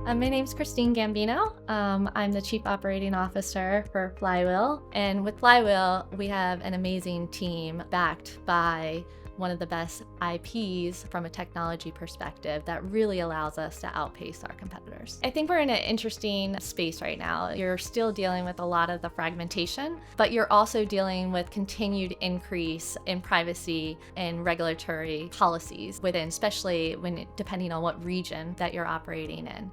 My name's Christine Gambino. I'm the Chief Operating Officer for Flywheel. And with Flywheel, we have an amazing team backed by one of the best IPs from a technology perspective that really allows us to outpace our competitors. I think we're in an interesting space right now. You're still dealing with a lot of the fragmentation, but you're also dealing with continued increase in privacy and regulatory policies within, especially depending on what region that you're operating in.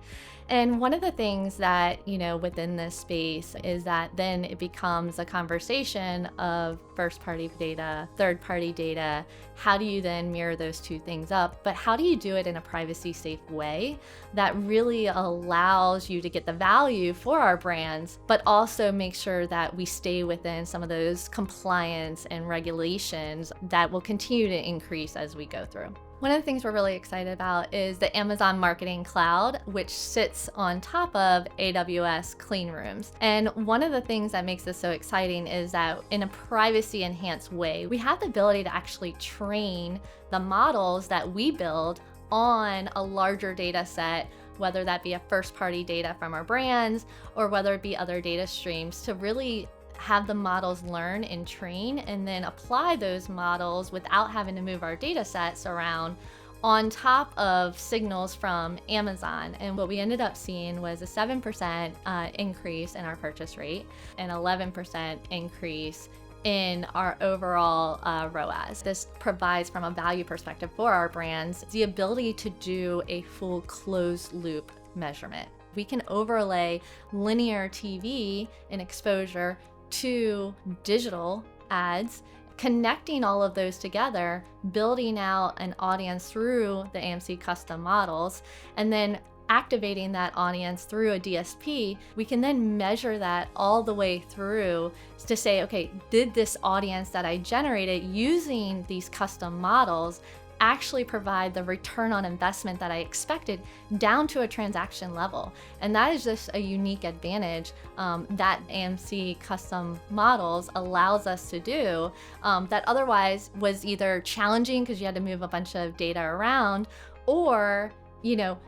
And one of the things that, within this space is that then it becomes a conversation of first-party data, third-party data. How do you then mirror those two things up? But how do you do it in a privacy-safe way that really allows you to get the value for our brands, but also make sure that we stay within some of those compliance and regulations that will continue to increase as we go through? One of the things we're really excited about is the Amazon Marketing Cloud, which sits on top of AWS Clean Rooms. And one of the things that makes this so exciting is that in a privacy-enhanced way, we have the ability to actually train the models that we build on a larger data set, whether that be a first-party data from our brands or whether it be other data streams, to really have the models learn and train and then apply those models without having to move our data sets around on top of signals from Amazon. And what we ended up seeing was a 7% increase in our purchase rate, an 11% increase in our overall ROAS. This provides, from a value perspective for our brands, the ability to do a full closed loop measurement. We can overlay linear TV and exposure to digital ads, connecting all of those together, building out an audience through the AMC custom models, and then activating that audience through a DSP. We can then measure that all the way through to say, okay, did this audience that I generated using these custom models actually provide the return on investment that I expected down to a transaction level? And that is just a unique advantage that AMC custom models allows us to do that otherwise was either challenging because you had to move a bunch of data around or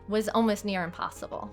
was almost near impossible.